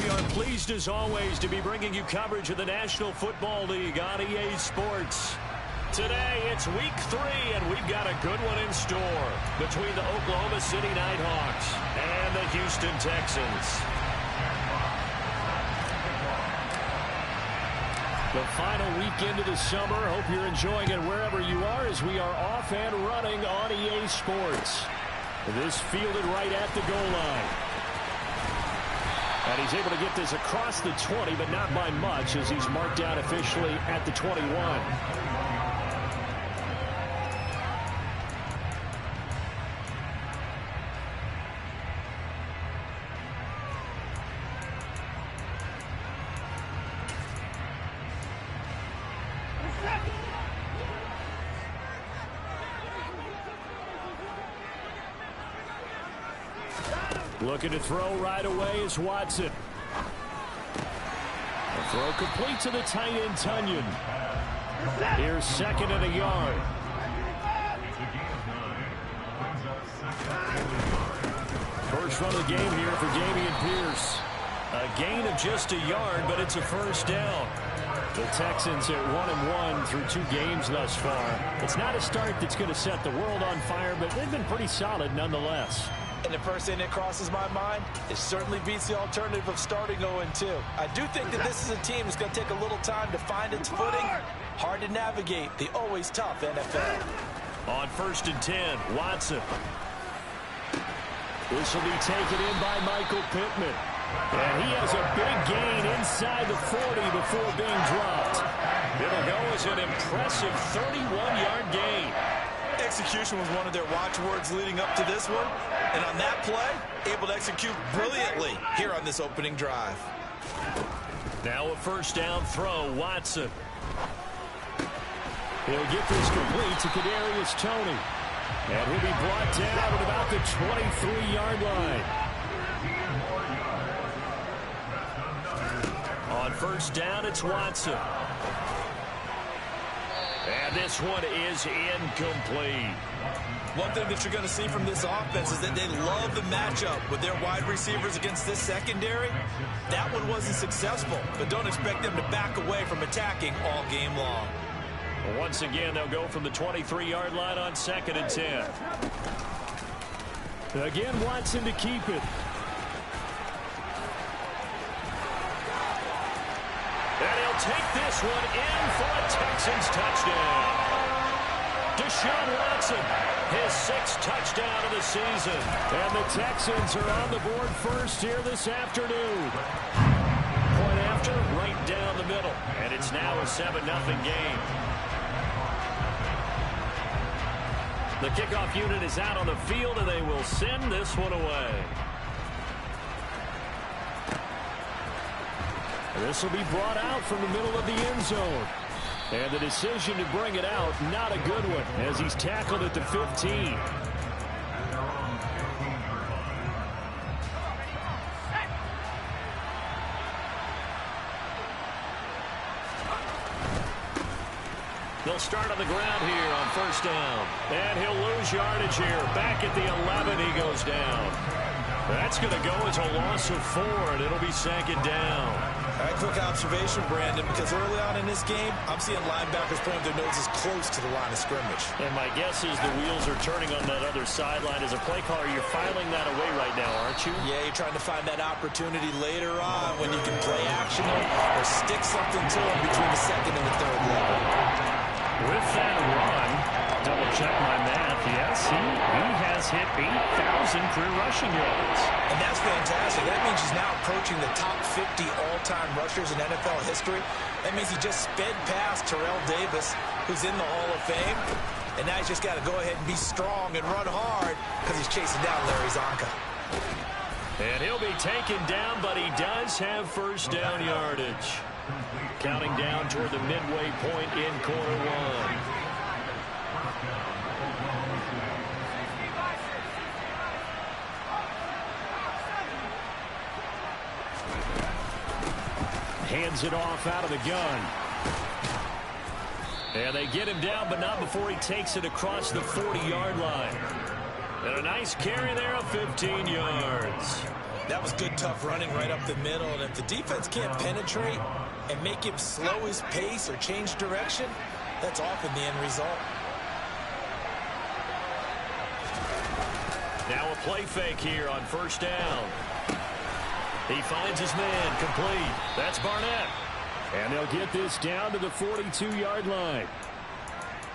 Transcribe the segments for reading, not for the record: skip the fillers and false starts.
We are pleased as always to be bringing you coverage of the National Football League on EA Sports. Today it's week 3 and we've got a good one in store between the Oklahoma City Nighthawks and the Houston Texans. The final weekend of the summer. Hope you're enjoying it wherever you are as we are off and running on EA Sports. This fielded right at the goal line. And he's able to get this across the 20, but not by much as he's marked out officially at the 21. Looking to throw right away is Watson. The throw complete to the tight end, Tunyon. Here's second and a yard. First run of the game here for Dameon Pierce. A gain of just a yard, but it's a first down. The Texans at 1-1 through 2 games thus far. It's not a start that's going to set the world on fire, but they've been pretty solid nonetheless. And the first thing that crosses my mind, it certainly beats the alternative of starting 0-2. I do think that this is a team that's going to take a little time to find its footing. Hard to navigate the always tough NFL. On 1st and 10, Watson. This will be taken in by Michael Pittman. And he has a big gain inside the 40 before being dropped. It'll go as an impressive 31-yard gain. Execution was one of their watchwords leading up to this one. And on that play, able to execute brilliantly here on this opening drive. Now a first down throw, Watson. He'll get this complete to Kadarius Toney. And he'll be brought down at about the 23-yard line. On first down, it's Watson. And this one is incomplete. One thing that you're going to see from this offense is that they love the matchup with their wide receivers against this secondary. That one wasn't successful, but don't expect them to back away from attacking all game long. Once again, they'll go from the 23-yard line on 2nd and 10. Again, Watson to keep it. And he'll take this one in for a Texans touchdown. Deshaun Watson, his 6th touchdown of the season. And the Texans are on the board first here this afternoon. Point after, right down the middle. And it's now a 7-0 game. The kickoff unit is out on the field, and they will send this one away. This will be brought out from the middle of the end zone. And the decision to bring it out, not a good one, as he's tackled at the 15. They'll start on the ground here on first down. And he'll lose yardage here. Back at the 11, he goes down. That's going to go as a loss of 4, and it'll be 2nd down. All right, quick observation, Brandon, because early on in this game, I'm seeing linebackers pointing their noses close to the line of scrimmage. And my guess is the wheels are turning on that other sideline. As a play caller, you're filing that away right now, aren't you? Yeah, you're trying to find that opportunity later on when you can play action or stick something to them between the 2nd and the 3rd level. With that run, double check my math. Yes, he has hit 8,000 career rushing yards. And that's fantastic. That means he's now approaching the top 50 all-time rushers in NFL history. That means he just sped past Terrell Davis, who's in the Hall of Fame. And now he's just got to go ahead and be strong and run hard because he's chasing down Larry Zonka. And he'll be taken down, but he does have first down yardage. Counting down toward the midway point in quarter 1. Hands it off out of the gun. And they get him down, but not before he takes it across the 40-yard line. And a nice carry there of 15 yards. That was good, tough running right up the middle. And if the defense can't penetrate and make him slow his pace or change direction, that's often the end result. Now a play fake here on first down. He finds his man, complete. That's Barnett. And they'll get this down to the 42-yard line.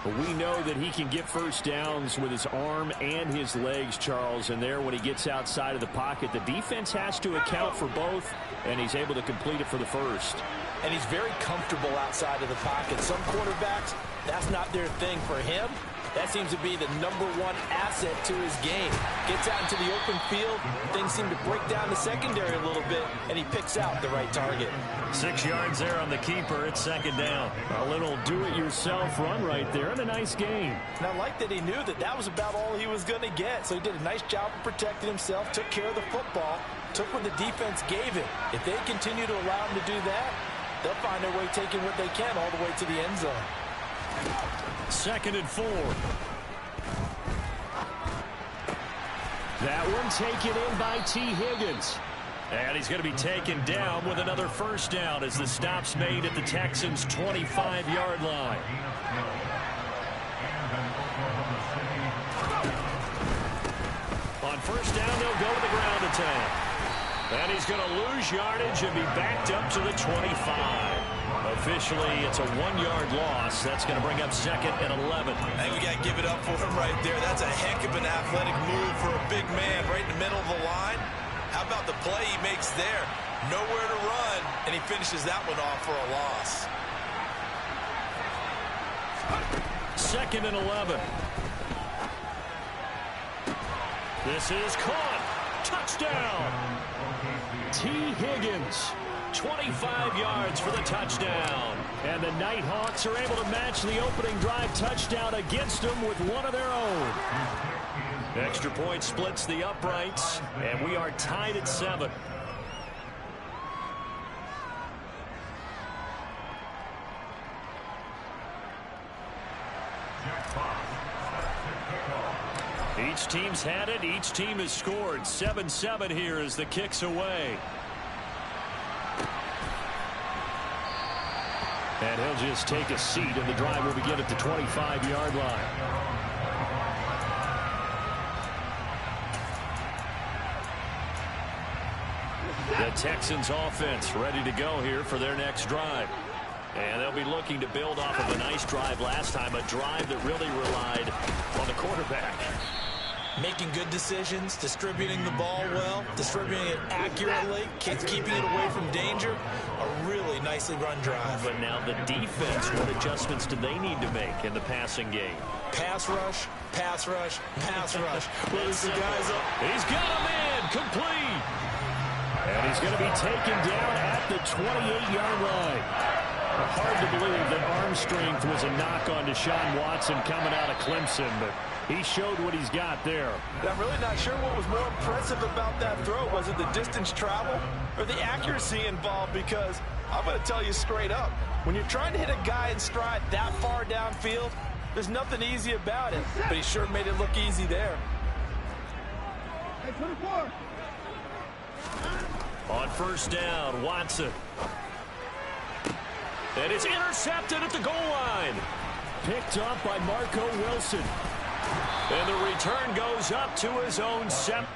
But we know that he can get first downs with his arm and his legs, Charles. And there, when he gets outside of the pocket, the defense has to account for both, and he's able to complete it for the first. And he's very comfortable outside of the pocket. Some quarterbacks, that's not their thing. For him, that seems to be the #1 asset to his game. Gets out into the open field, things seem to break down the secondary a little bit, and he picks out the right target. 6 yards there on the keeper. It's second down. A little do-it-yourself run right there, and a nice game. And I like that he knew that that was about all he was going to get, so he did a nice job of protecting himself, took care of the football, took what the defense gave him. If they continue to allow him to do that, they'll find their way taking what they can all the way to the end zone. 2nd and 4. That one taken in by T. Higgins. And he's going to be taken down with another first down as the stop's made at the Texans' 25-yard line. On first down, they'll go to the ground attack. And he's going to lose yardage and be backed up to the 25. Officially, it's a 1-yard loss. That's going to bring up 2nd and 11. I think we got to give it up for him right there. That's a heck of an athletic move for a big man right in the middle of the line. How about the play he makes there? Nowhere to run, and he finishes that one off for a loss. 2nd and 11. This is caught. Touchdown. T. Higgins. 25 yards for the touchdown. And the Nighthawks are able to match the opening drive touchdown against them with one of their own. Extra point splits the uprights, and we are tied at 7. Each team's had it. Each team has scored. 7-7 here as the kick's away. And he'll just take a seat, and the drive will begin at the 25-yard line. The Texans offense ready to go here for their next drive. And they'll be looking to build off of a nice drive last time, a drive that really relied on the quarterback. Making good decisions, distributing the ball well, distributing it accurately, keeping it away from danger. A really nicely run drive. But now the defense, what adjustments do they need to make in the passing game? Pass rush, pass rush, pass rush. Release the guys up. He's got him in, complete. And he's going to be taken down at the 28-yard line. Hard to believe that arm strength was a knock on Deshaun Watson coming out of Clemson, but he showed what he's got there. I'm really not sure what was more impressive about that throw. Was it the distance travel or the accuracy involved? Because I'm going to tell you straight up, when you're trying to hit a guy in stride that far downfield, there's nothing easy about it. But he sure made it look easy there. On first down, Watson. And it's intercepted at the goal line. Picked up by Marco Wilson. And the return goes up to his own 7.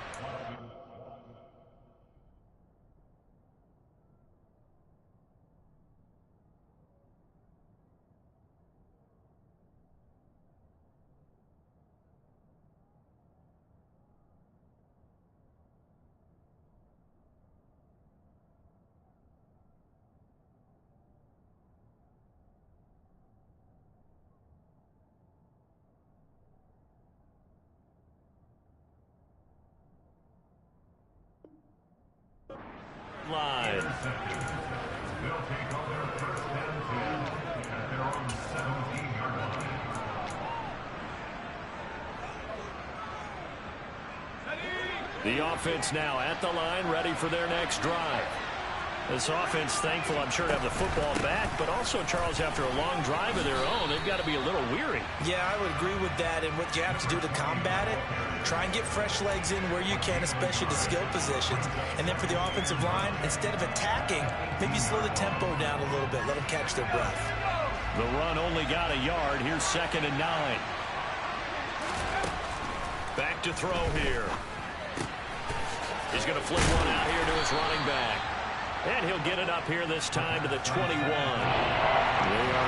Line. The offense now at the line, ready for their next drive. This offense, thankful, I'm sure, to have the football back, but also, Charles, after a long drive of their own, they've got to be a little weary. Yeah, I would agree with that, and what you have to do to combat it, try and get fresh legs in where you can, especially the skill positions. And then for the offensive line, instead of attacking, maybe slow the tempo down a little bit, let them catch their breath. The run only got a yard. Here's 2nd and 9. Back to throw here. He's going to flip one out here to his running back. And he'll get it up here this time to the 21. They are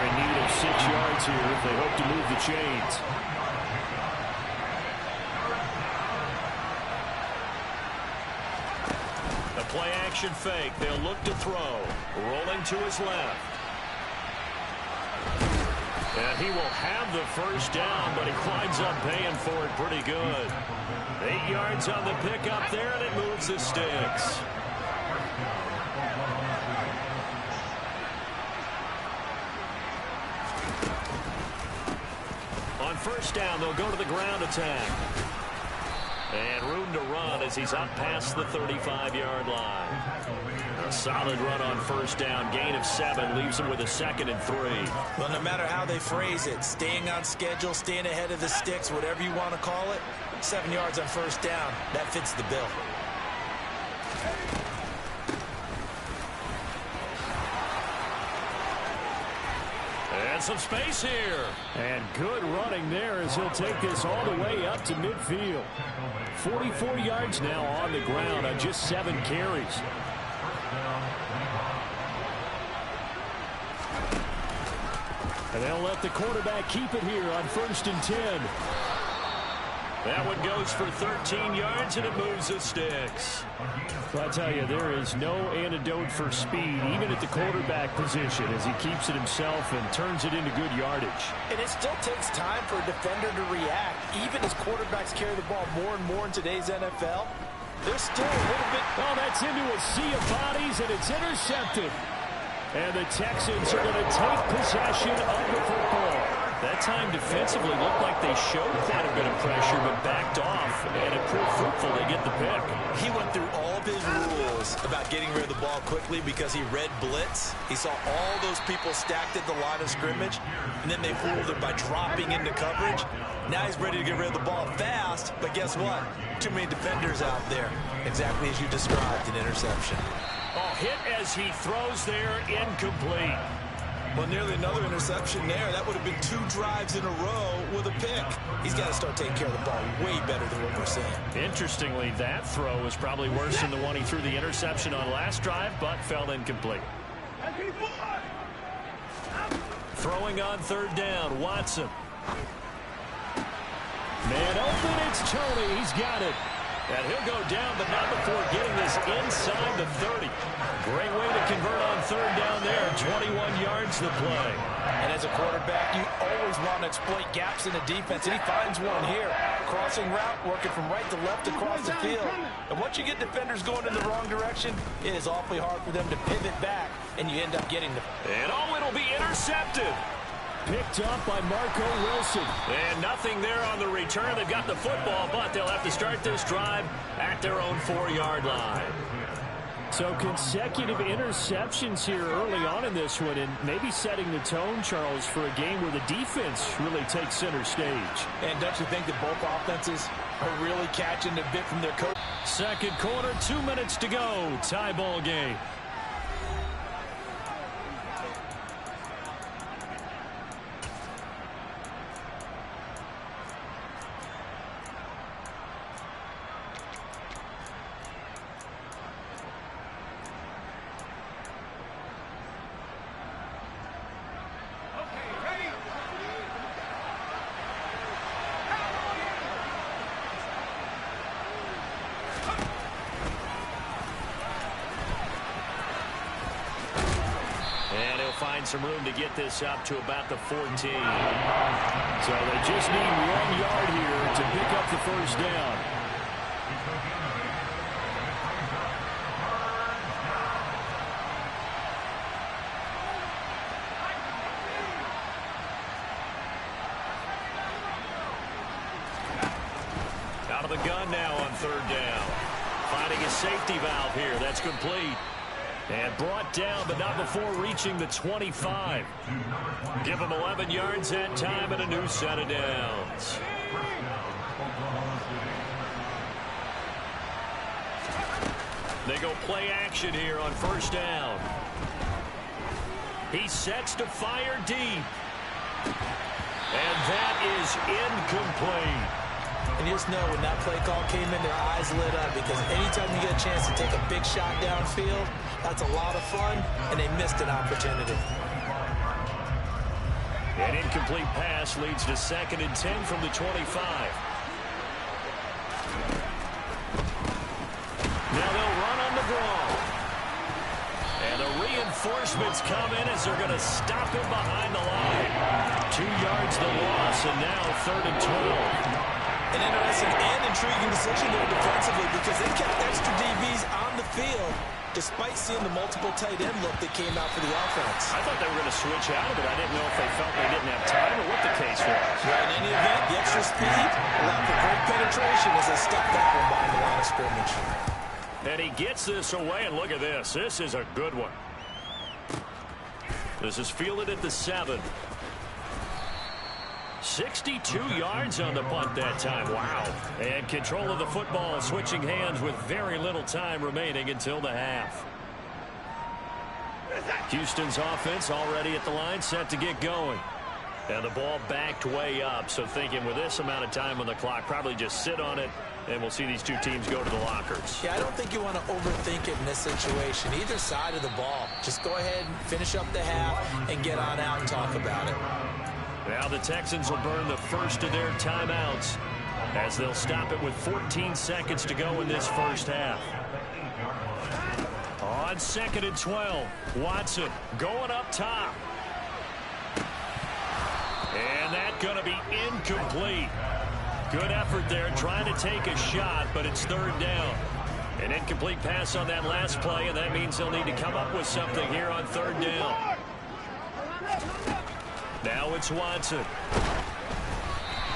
in need of 6 yards here if they hope to move the chains. The play action fake. They'll look to throw. Rolling to his left. And he will have the first down, but he winds up paying for it pretty good. 8 yards on the pickup there, and it moves the sticks. On first down, they'll go to the ground attack. And room to run as he's up past the 35-yard line. A solid run on first down. Gain of 7 leaves him with a 2nd and 3. Well, no matter how they phrase it, staying on schedule, staying ahead of the sticks, whatever you want to call it, 7 yards on first down, that fits the bill. And some space here. And good running there as he'll take this all the way up to midfield. 44 yards now on the ground on just 7 carries. And they'll let the quarterback keep it here on 1st and 10. That one goes for 13 yards, and it moves the sticks. Well, I tell you, there is no antidote for speed, even at the quarterback position, as he keeps it himself and turns it into good yardage. And it still takes time for a defender to react. Even as quarterbacks carry the ball more and more in today's NFL, there's still a little bit... Oh, that's into a sea of bodies, and it's intercepted. And the Texans are going to take possession of the football. That time defensively looked like they showed quite a bit of pressure, but backed off, and it proved fruitful. They get the pick. He went through all of his rules about getting rid of the ball quickly because he read blitz. He saw all those people stacked at the line of scrimmage, and then they fooled him by dropping into coverage. Now he's ready to get rid of the ball fast, but guess what? Too many defenders out there. Exactly as you described, an interception. Oh, hit as he throws there, incomplete. Well, nearly another interception there. That would have been 2 drives in a row with a pick. He's got to start taking care of the ball way better than what we're seeing. Interestingly, that throw was probably worse than the one he threw the interception on last drive, but fell incomplete. Throwing on 3rd down, Watson. Man open, it's Tony. He's got it. And he'll go down, but not before getting this inside the 30. Great way to convert on 3rd down there. 21 yards to play. And as a quarterback, you always want to exploit gaps in the defense, and he finds one here. Crossing route, working from right to left across the field. And once you get defenders going in the wrong direction, it is awfully hard for them to pivot back, and you end up getting the... And oh, it'll be intercepted. Picked up by Marco Wilson. And nothing there on the return. They've got the football, but they'll have to start this drive at their own 4-yard line. So consecutive interceptions here early on in this one, and maybe setting the tone, Charles, for a game where the defense really takes center stage. And don't you think that both offenses are really catching a bit from their coach? 2nd quarter, 2 minutes to go. Tie ball game. Find some room to get this up to about the 14. So they just need 1 yard here to pick up the first down. Out of the gun now on 3rd down. Finding a safety valve here. That's complete. And brought down, but not before reaching the 25. Give him 11 yards that time and a new set of downs. They go play action here on first down. He sets to fire deep. And that is incomplete. And you just know when that play call came in, their eyes lit up, because anytime you get a chance to take a big shot downfield, that's a lot of fun, and they missed an opportunity. An incomplete pass leads to 2nd and 10 from the 25. Now they'll run on the draw. And the reinforcements come in as they're going to stop him behind the line. 2 yards the loss, and now 3rd and 12. An interesting and intriguing decision there defensively, because they kept extra DBs on the field despite seeing the multiple tight end look that came out for the offense. I thought they were going to switch out of it. I didn't know if they felt they didn't have time or what the case was. Well, in any event, the extra speed allowed for great penetration as they stuck that one behind the line of scrimmage. And he gets this away, and look at this. This is a good one. This is fielded at the 7. 62 yards on the punt that time. Wow. And control of the football, switching hands with very little time remaining until the half. Houston's offense already at the line, set to get going. And the ball backed way up, so thinking with this amount of time on the clock, probably just sit on it, and we'll see these two teams go to the lockers. Yeah, I don't think you want to overthink it in this situation. Either side of the ball. Just go ahead and finish up the half and get on out and talk about it. Now the Texans will burn the first of their timeouts as they'll stop it with 14 seconds to go in this first half. On 2nd and 12, Watson going up top. And that's going to be incomplete. Good effort there trying to take a shot, but it's 3rd down. An incomplete pass on that last play, and that means they'll need to come up with something here on 3rd down. Now it's Watson.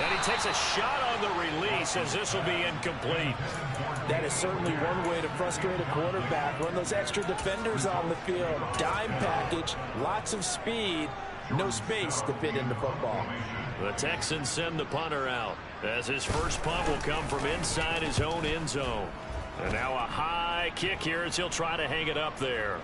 And he takes a shot on the release as this will be incomplete. That is certainly one way to frustrate a quarterback. Run those extra defenders on the field. Dime package, lots of speed, no space to fit in the football. The Texans send the punter out as his first punt will come from inside his own end zone. And now a high kick here as he'll try to hang it up there.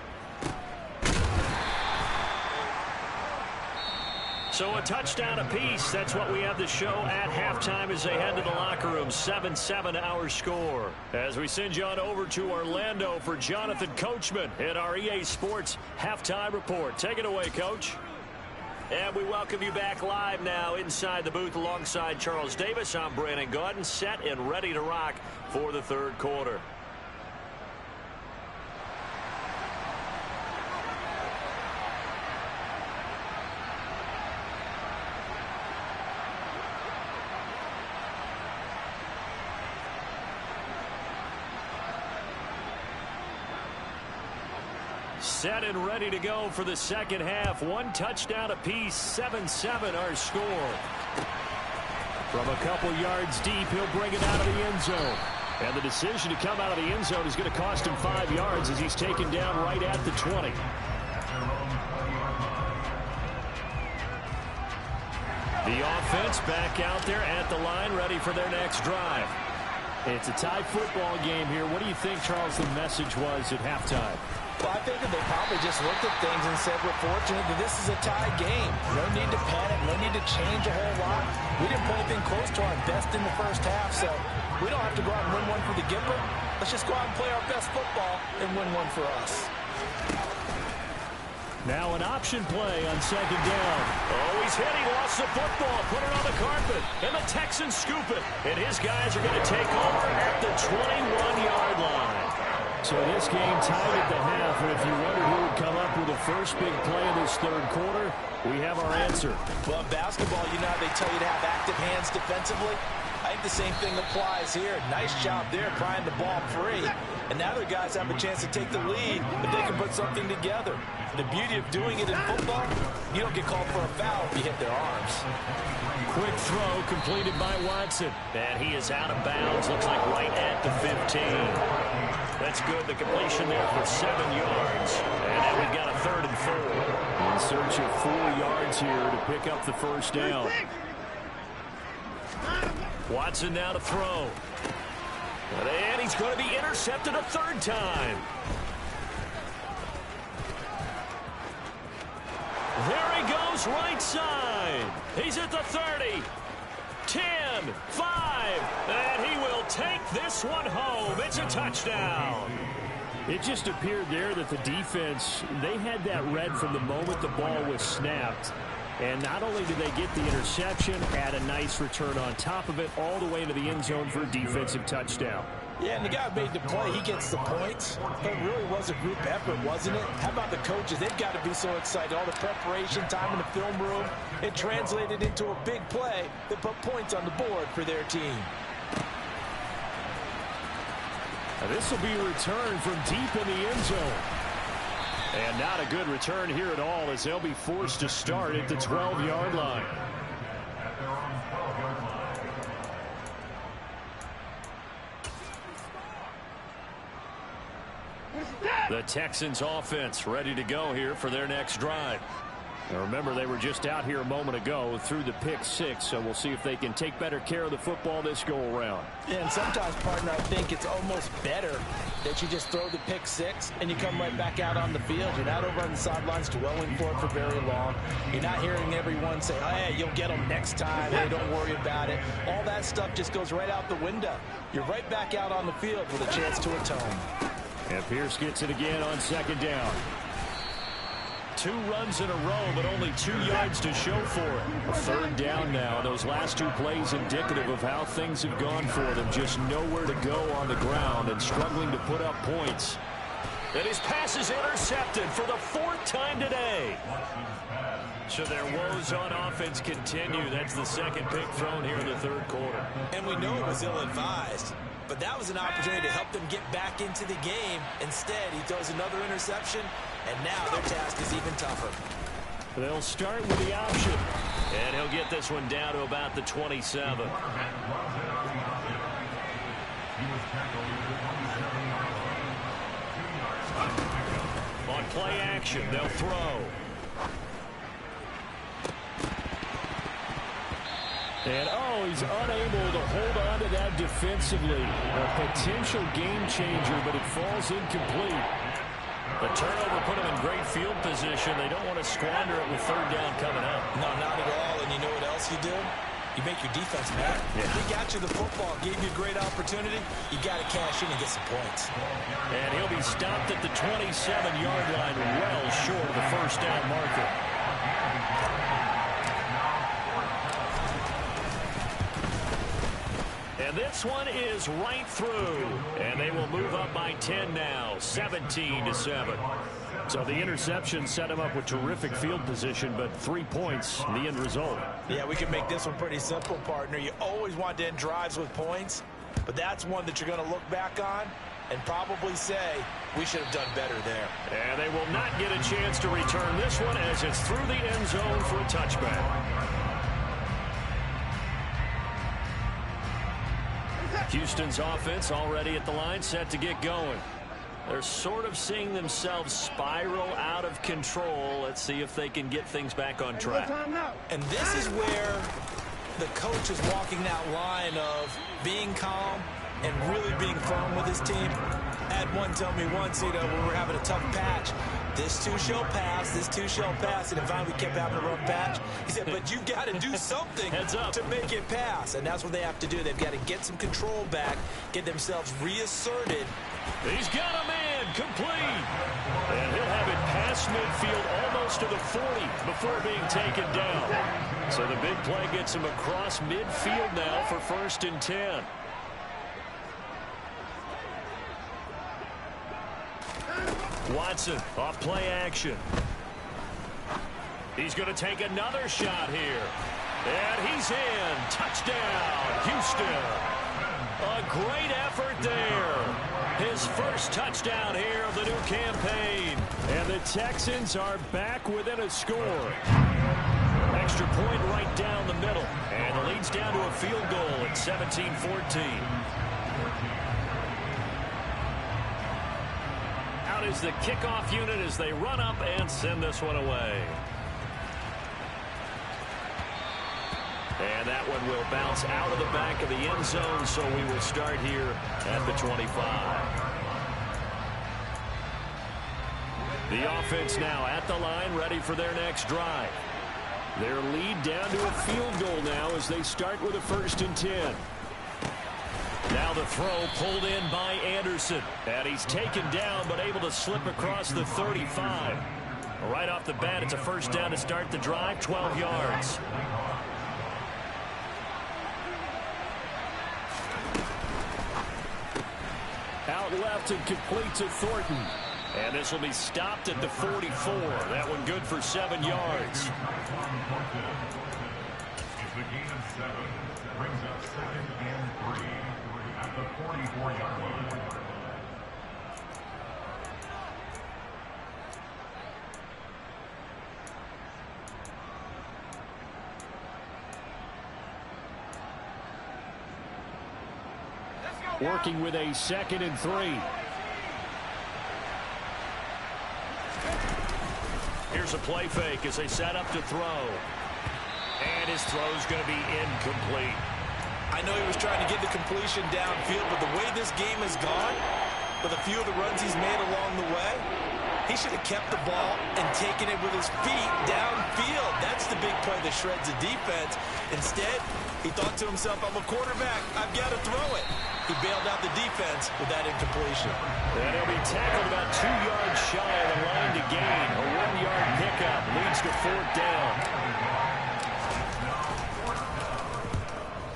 So a touchdown apiece. That's what we have to show at halftime as they head to the locker room. 7-7 our score. As we send you on over to Orlando for Jonathan Coachman at our EA Sports Halftime Report. Take it away, Coach. And we welcome you back live now inside the booth alongside Charles Davis. I'm Brandon Gaudin, set and ready to rock for the 3rd quarter. Set and ready to go for the second half. 1 touchdown apiece, 7-7 our score. From a couple yards deep, he'll bring it out of the end zone. And the decision to come out of the end zone is going to cost him 5 yards as he's taken down right at the 20. The offense back out there at the line, ready for their next drive. It's a tie football game here. What do you think, Charles, the message was at halftime? Well, I think that they probably just looked at things and said, we're fortunate that this is a tie game. No need to panic, no need to change a whole lot. We didn't play anything close to our best in the first half, so we don't have to go out and win one for the Gipper. Let's just go out and play our best football and win one for us. Now an option play on 2nd down. Oh, he's hit. He lost the football. Put it on the carpet. And the Texans scoop it. And his guys are going to take over at the 21-yard line. So this game tied at the half, and if you wondered who would come up with the first big play of this 3rd quarter, we have our answer. Well, in basketball, you know how they tell you to have active hands defensively? I think the same thing applies here. Nice job there prying the ball free. And now their guys have a chance to take the lead if they can put something together. The beauty of doing it in football, you don't get called for a foul if you hit their arms. Quick throw completed by Watson. And he is out of bounds. Looks like right at the 15. That's good. The completion there for 7 yards. And now we've got a 3rd and 4. In search of 4 yards here to pick up the first down. Watson now to throw. And he's going to be intercepted a 3rd time. There he goes, right side. He's at the 30. 10, 5, and he will take this one home. It's a touchdown. It just appeared there that the defense, they had that read from the moment the ball was snapped. And not only did they get the interception, add a nice return on top of it, all the way into the end zone for a defensive touchdown. Yeah, and the guy who made the play, he gets the points. But it really was a group effort, wasn't it? How about the coaches? They've got to be so excited. All the preparation time in the film room, it translated into a big play that put points on the board for their team. Now this will be a return from deep in the end zone. And not a good return here at all, as they'll be forced to start at the 12-yard line. The Texans offense ready to go here for their next drive. Now remember, they were just out here a moment ago through the pick 6, so we'll see if they can take better care of the football this go around. Yeah, and sometimes, partner, I think it's almost better that you just throw the pick 6 and you come right back out on the field. You're not over on the sidelines dwelling for it for very long. You're not hearing everyone say, oh, hey, you'll get them next time. Hey, don't worry about it. All that stuff just goes right out the window. You're right back out on the field with a chance to atone. And Pierce gets it again on 2nd down. 2 runs in a row, but only 2 yards to show for it. A 3rd down now. Those last 2 plays indicative of how things have gone for them. Just nowhere to go on the ground and struggling to put up points. And his pass is intercepted for the 4th time today. So their woes on offense continue. That's the 2nd pick thrown here in the 3rd quarter. And we know it was ill-advised. But that was an opportunity to help them get back into the game. Instead, he throws another interception, and now their task is even tougher. They'll start with the option. And he'll get this one down to about the 27. On play action, they'll throw. And, oh, he's unable to hold on to that defensively. A potential game changer, but it falls incomplete. The turnover put him in great field position. They don't want to squander it with 3rd down coming up. No, not at all. And you know what else you do? You make your defense mad. Yeah. He got you the football, gave you a great opportunity. You got to cash in and get some points. And he'll be stopped at the 27-yard line, well short of the 1st down marker. And this one is right through. And they will move up by 10 now, 17-7. So the interception set him up with terrific field position, but 3 points, the end result. Yeah, we can make this one pretty simple, partner. You always want to end drives with points, but that's one that you're going to look back on and probably say, we should have done better there. And they will not get a chance to return this one as it's through the end zone for a touchback. Houston's offense already at the line, set to get going. They're sort of seeing themselves spiral out of control. Let's see if they can get things back on track. And this is where the coach is walking that line of being calm and really being firm with his team. I had one tell me once, when we were having a tough patch, this too shall pass, this too shall pass. And finally we kept having a rough patch. He said, but you've got to do something to make it pass. And that's what they have to do. They've got to get some control back, get themselves reasserted. He's got a man complete. And he'll have it past midfield almost to the 40 before being taken down. So the big play gets him across midfield now for 1st and 10. Watson off play action. He's going to take another shot here. And he's in. Touchdown, Houston. A great effort there. His first touchdown here of the new campaign. And the Texans are back within a score. Extra point right down the middle. And the lead's down to a field goal at 17-14. is the kickoff unit as they run up and send this one away. And that one will bounce out of the back of the end zone, so we will start here at the 25. The offense now at the line, ready for their next drive. Their lead down to a field goal now as they start with a 1st and 10. Now the throw pulled in by Anderson. And he's taken down but able to slip across the 35. Right off the bat, it's a 1st down to start the drive, 12 yards. Out left and complete to Thornton. And this will be stopped at the 44. That one good for 7 yards. It's a gain of 7. Brings up 2nd and 3 at the 44-yard line. Working with a 2nd and 3. Here's a play fake as they set up to throw. And his throw's going to be incomplete. I know he was trying to get the completion downfield, but the way this game has gone, with a few of the runs he's made along the way, he should have kept the ball and taken it with his feet downfield. That's the big play that shreds the defense. Instead, he thought to himself, I'm a quarterback. I've got to throw it. He bailed out the defense with that incompletion. And he'll be tackled about 2 yards shy of the line to gain. A 1-yard pickup leads to 4th down.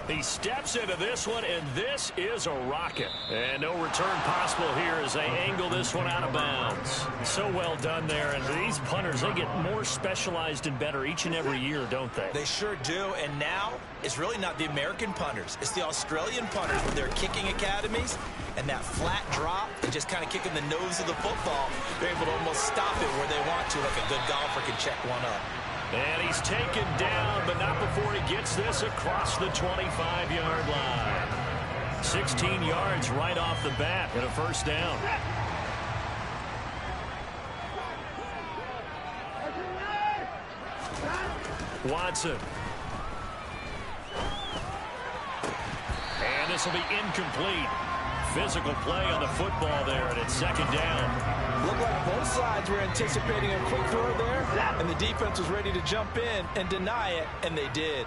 He steps into this one, and this is a rocket. And no return possible here as they angle this one out of bounds. So well done there. And these punters, they get more specialized and better each and every year, don't they? They sure do. And now it's really not the American punters. It's the Australian punters with their kicking academies and that flat drop and just kind of kicking the nose of the football. They're able to almost stop it where they want to, like a good golfer can check one up. And he's taken down, but not before he gets this across the 25-yard line. 16 yards right off the bat and a 1st down. Watson. And this will be incomplete. Physical play on the football there, and it's 2nd down. Looked like both sides were anticipating a quick throw there, and the defense was ready to jump in and deny it, and they did.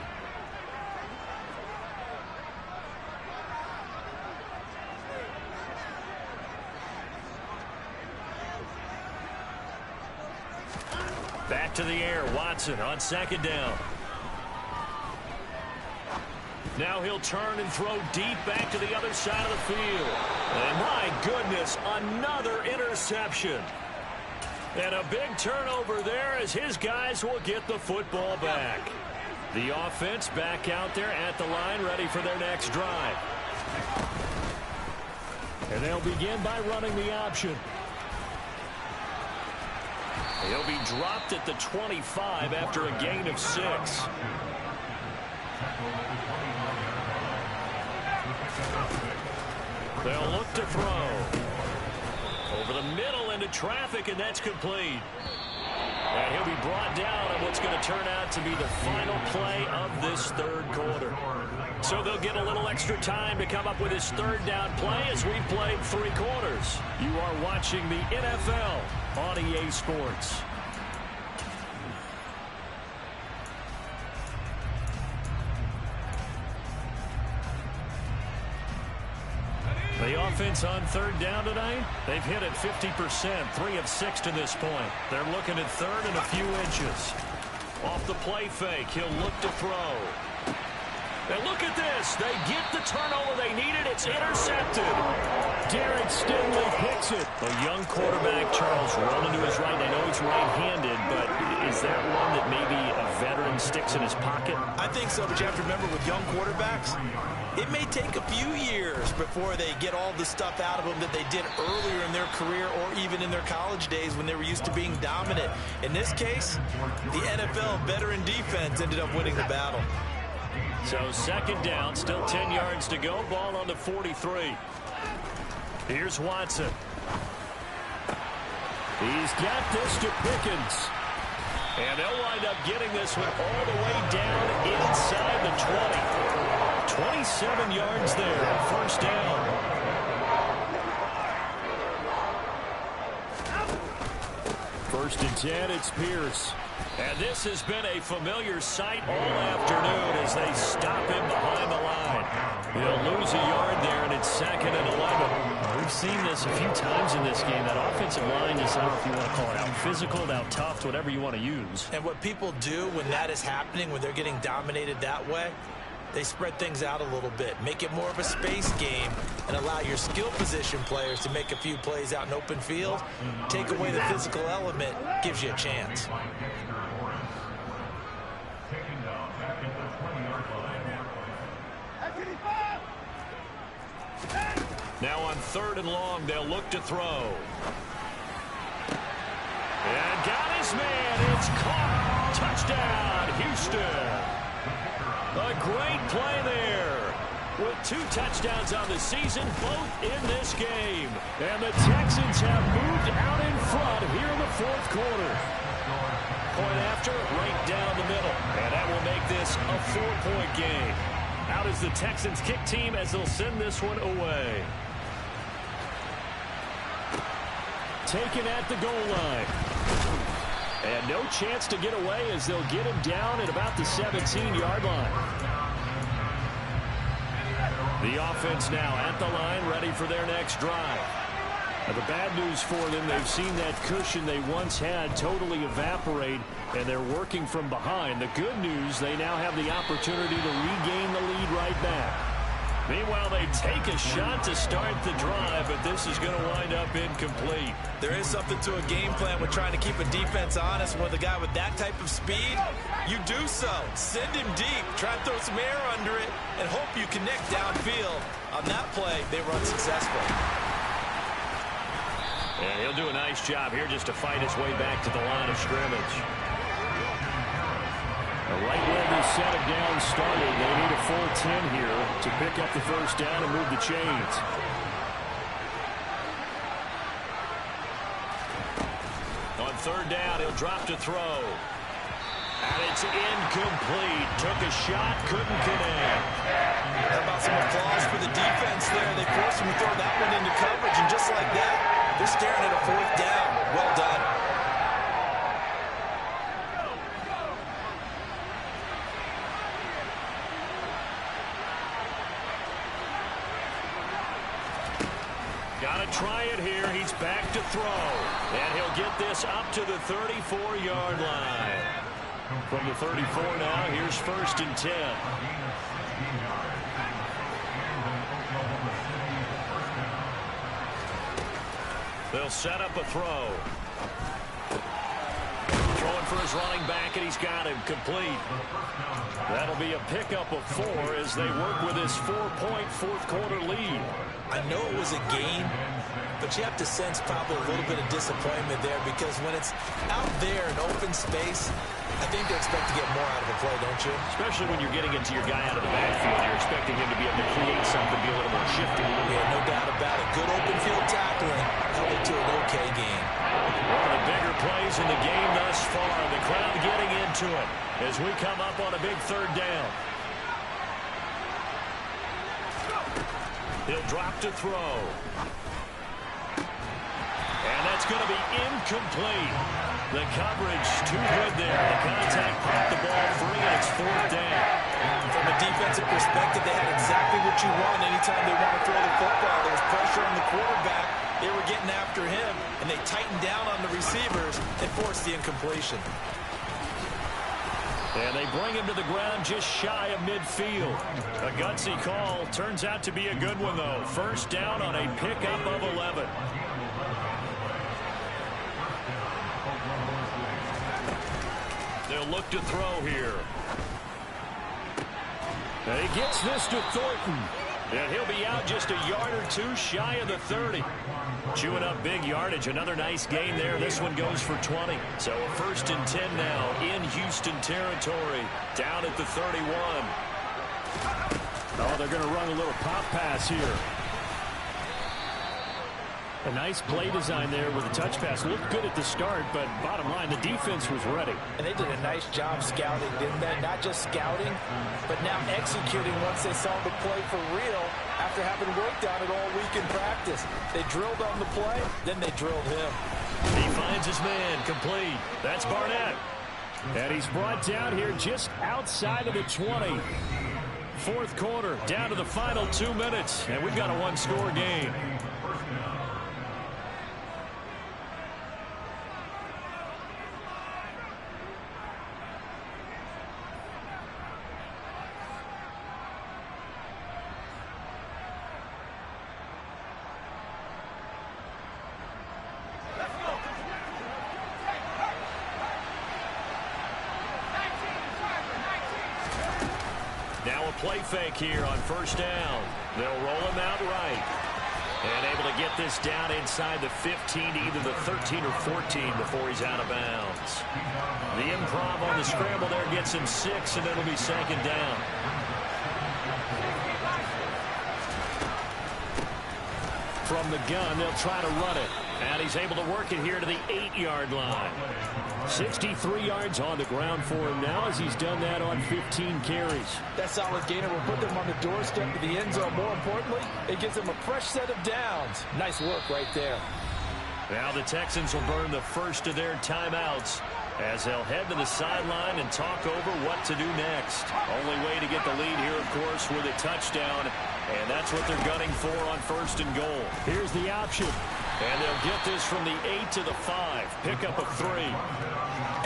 Back to the air, Watson on 2nd down. Now he'll turn and throw deep back to the other side of the field. And my goodness, another interception. And a big turnover there as his guys will get the football back. The offense back out there at the line, ready for their next drive. And they'll begin by running the option. He'll be dropped at the 25 after a gain of 6. They'll look to throw. Over the middle into traffic, and that's complete. And he'll be brought down on what's going to turn out to be the final play of this 3rd quarter. So they'll get a little extra time to come up with his 3rd down play as we've played 3 quarters. You are watching the NFL on EA Sports. The offense on 3rd down tonight, they've hit it 50%, 3 of 6 to this point. They're looking at 3rd and a few inches. Off the play fake, he'll look to throw. And look at this. They get the turnover they needed. It's intercepted. Derek Stingley picks it. A young quarterback, Charles, rolling to his right. I know he's right-handed, but is that one that maybe a veteran sticks in his pocket? I think so, but you have to remember with young quarterbacks, it may take a few years before they get all the stuff out of them that they did earlier in their career or even in their college days when they were used to being dominant. In this case, the NFL veteran defense ended up winning the battle. So 2nd down, still 10 yards to go. Ball on the 43. Here's Watson. He's got this to Pickens. And they'll wind up getting this one all the way down inside the 20. 27 yards there, first down. First and 10, it's Pierce. And this has been a familiar sight all afternoon as they stop him behind the line. He'll lose a yard there, and it's 2nd and 11. We've seen this a few times in this game. That offensive line is, I don't know if you want to call it out physical, out tough, whatever you want to use. And what people do when that is happening, when they're getting dominated that way, they spread things out a little bit, make it more of a space game, and allow your skill position players to make a few plays out in open field. Take away the physical element, gives you a chance. Now on 3rd and long, they'll look to throw. And got his man. It's caught. Touchdown, Houston. A great play there. With 2 touchdowns on the season, both in this game. And the Texans have moved out in front here in the 4th quarter. Point after, right down the middle. And that will make this a 4-point game. Out is the Texans kick team as they'll send this one away. Taken at the goal line. And no chance to get away as they'll get him down at about the 17-yard line. The offense now at the line, ready for their next drive. Now, the bad news for them, they've seen that cushion they once had totally evaporate, and they're working from behind. The good news, they now have the opportunity to regain the lead right back. Meanwhile, they take a shot to start the drive, but this is going to wind up incomplete. There is something to a game plan with trying to keep a defense honest. With a guy with that type of speed, you do so. Send him deep, try to throw some air under it, and hope you connect downfield. On that play, they were unsuccessful. And he'll do a nice job here just to fight his way back to the line of scrimmage. Right where this set of downs started, they need a full 10 here to pick up the first down and move the chains. On 3rd down, he'll drop to throw. And it's incomplete. Took a shot, couldn't connect. How about some applause for the defense there? They forced him to throw that one into coverage, and just like that, they're staring at a 4th down. Well done. Got to try it here. He's back to throw. And he'll get this up to the 34-yard line. From the 34 now, here's 1st and 10. They'll set up a throw. Throwing for his running back, and he's got him complete. That'll be a pickup of 4 as they work with his 4-point 4th quarter lead. I know it was a gain, but you have to sense probably a little bit of disappointment there because when it's out there in open space, I think they expect to get more out of a play, don't you? Especially when you're getting into your guy out of the backfield. You're expecting him to be able to create something, be a little more shifty. Yeah, no doubt about it. Good open field tackling held it to an okay game. One of the bigger plays in the game thus far. The crowd getting into it as we come up on a big 3rd down. He'll drop to throw. And that's going to be incomplete. The coverage too good there. The contact popped the ball free, and it's 4th down. From a defensive perspective, they had exactly what you want anytime they want to throw the football. There was pressure on the quarterback. They were getting after him, and they tightened down on the receivers and forced the incompletion. And they bring him to the ground just shy of midfield. A gutsy call. Turns out to be a good one, though. 1st down on a pickup of 11. They'll look to throw here. And he gets this to Thornton. And he'll be out just a yard or 2 shy of the 30. Chewing up big yardage. Another nice gain there. This one goes for 20. So a 1st and 10 now in Houston territory. Down at the 31. Oh, they're going to run a little pop pass here. A nice play design there with a touch pass. Looked good at the start, but bottom line, the defense was ready. And they did a nice job scouting, didn't they? Not just scouting, but now executing once they saw the play for real after having worked on it all week in practice. They drilled on the play, then they drilled him. He finds his man, complete. That's Barnett. And he's brought down here just outside of the 20. Fourth quarter, down to the final 2 minutes, and we've got a one-score game. Now a play fake here on first down. They'll roll him out right. And able to get this down inside the 15 to either the 13 or 14 before he's out of bounds. The improv on the scramble there gets him 6, and it'll be second down. From the gun, they'll try to run it. And he's able to work it here to the 8-yard line. 63 yards on the ground for him now as he's done that on 15 carries. That solid gainer will put them on the doorstep of the end zone. More importantly, it gives them a fresh set of downs. Nice work right there. Now the Texans will burn the first of their timeouts as they'll head to the sideline and talk over what to do next. Only way to get the lead here, of course, with a touchdown. And that's what they're gunning for on first and goal. Here's the option. And they'll get this from the 8 to the 5. Pickup of 3.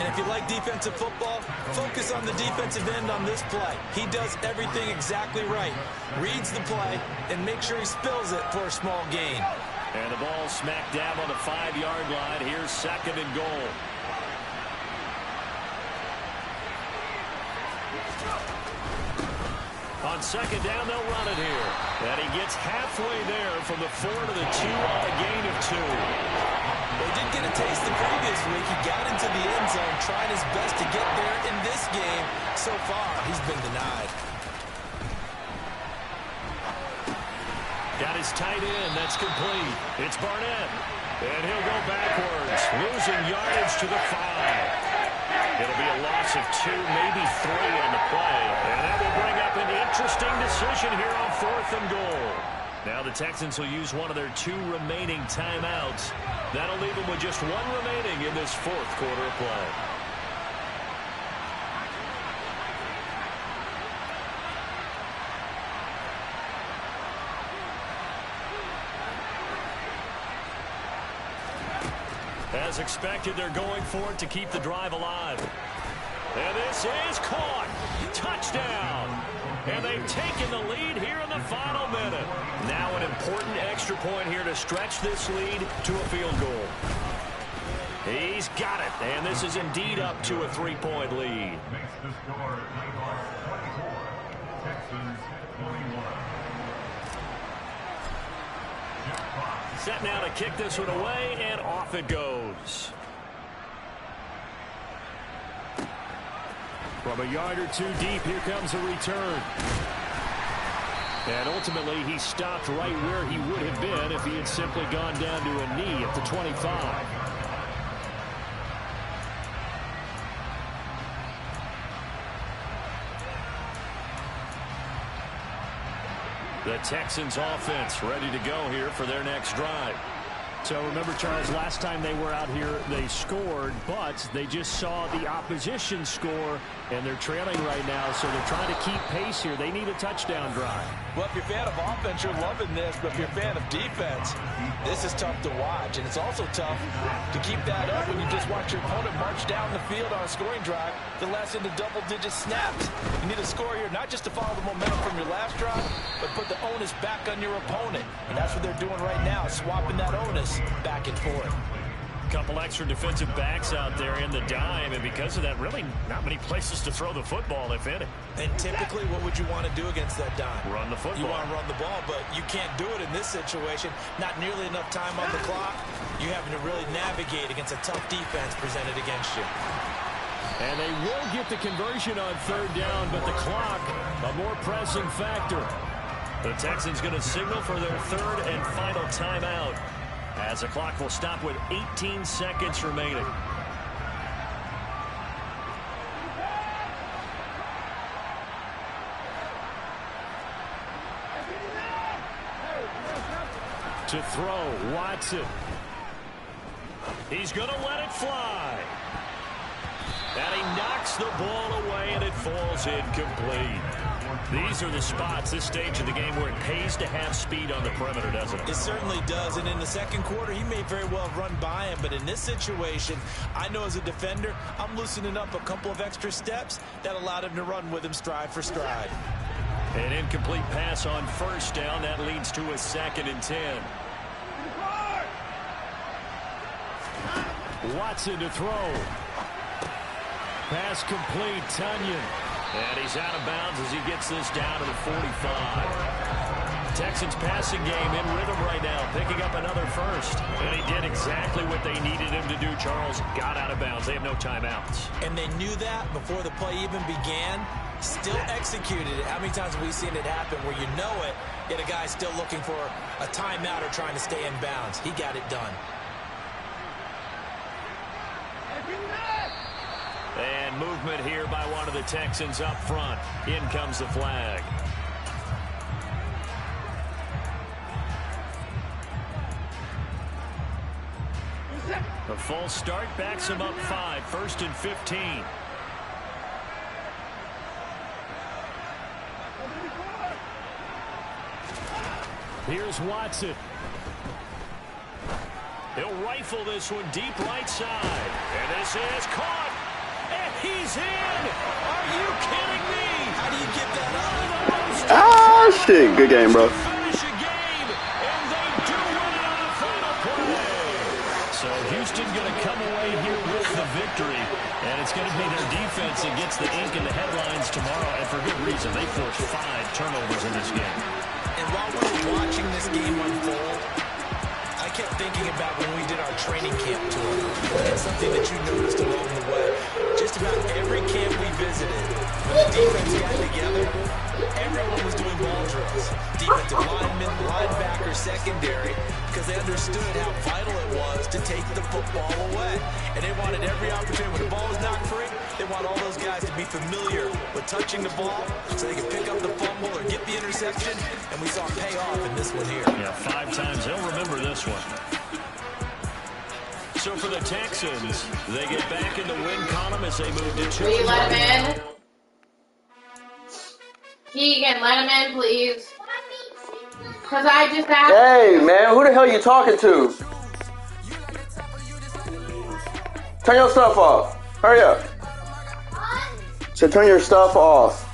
And if you like defensive football, focus on the defensive end on this play. He does everything exactly right. Reads the play and makes sure he spills it for a small gain. And the ball smack dab on the 5-yard line. Here's second and goal. On second down, they'll run it here. And he gets halfway there from the 4 to the 2 on a gain of 2. They did get a taste the previous week. He got into the end zone, trying his best to get there in this game. So far, he's been denied. Got his tight end. That's complete. It's Barnett. And he'll go backwards, losing yardage to the 5. It'll be a loss of 2, maybe 3 on the play. And that will bring up an interesting decision here on fourth and goal. Now the Texans will use one of their 2 remaining timeouts. That'll leave them with just 1 remaining in this fourth quarter of play. As expected, they're going for it to keep the drive alive. And this is caught. Touchdown. And they've taken the lead here in the final minute. Now an important extra point here to stretch this lead to a field goal. He's got it. And this is indeed up to a 3-point lead. Makes the score 24, Texans 21. Set now to kick this one away, and off it goes. From a yard or 2 deep, here comes a return. And ultimately, he stopped right where he would have been if he had simply gone down to a knee at the 25. The Texans offense ready to go here for their next drive. So remember, Charles, last time they were out here, they scored, but they just saw the opposition score, and they're trailing right now, so they're trying to keep pace here. They need a touchdown drive. Well, if you're a fan of offense, you're loving this, but if you're a fan of defense, this is tough to watch, and it's also tough to keep that up when you just watch your opponent march down the field on a scoring drive that lasts into double-digit snaps. You need a score here, not just to follow the momentum from your last drive, but put the onus back on your opponent, and that's what they're doing right now, swapping that onus back and forth. Couple extra defensive backs out there in the dime, and because of that, really not many places to throw the football, if any. And typically, what would you want to do against that dime? Run the football. You want to run the ball, but you can't do it in this situation. Not nearly enough time on the clock. You're having to really navigate against a tough defense presented against you. And they will get the conversion on third down, but the clock, a more pressing factor. The Texans going to signal for their third and final timeout. As the clock will stop with 18 seconds remaining. To throw, Watson. He's going to let it fly. And he knocks the ball away, and it falls incomplete. These are the spots, this stage of the game, where it pays to have speed on the perimeter, doesn't it? It certainly does, and in the second quarter, he may very well run by him, but in this situation, I know as a defender, I'm loosening up a couple of extra steps that allowed him to run with him stride for stride. An incomplete pass on first down. That leads to a 2nd and 10. Watson to throw. Pass complete, Tunyon. And he's out of bounds as he gets this down to the 45. Texans passing game in rhythm right now, picking up another first. And he did exactly what they needed him to do, Charles. Got out of bounds. They have no timeouts. And they knew that before the play even began. Still executed it. How many times have we seen it happen where you know it, yet a guy's still looking for a timeout or trying to stay in bounds? He got it done. And movement here by one of the Texans up front. In comes the flag. A false start backs him up 5. 1st and 15. Here's Watson. He'll rifle this one deep right side. And this is caught. And he's in. Are you kidding me? How do you get that up? Ah, shit. Good game, bro. Finish a game, and they do win it on the final play. So Houston going to come away here with the victory. And it's going to be their defense that gets the ink in the headlines tomorrow. And for good reason. They forced 5 turnovers in this game. And while we were watching this game unfold, I kept thinking about when we did our training camp tour. And something that you noticed along the way. Just about every camp we visited, when the defense got together, everyone was doing ball drills. Defensive linemen, linebackers, secondary, because they understood how vital it was to take the football away. And they wanted every opportunity. When the ball was knocked free, they want all those guys to be familiar with touching the ball so they can pick up the fumble or get the interception. And we saw pay off in this one here. Yeah, 5 times. They'll remember this one. So for the Texans, they get back in the win column as they move to 2. Will you let him in? Keegan, let him in, please. Because I just asked. Hey, man, who the hell you talking to? Turn your stuff off. Hurry up. So turn your stuff off.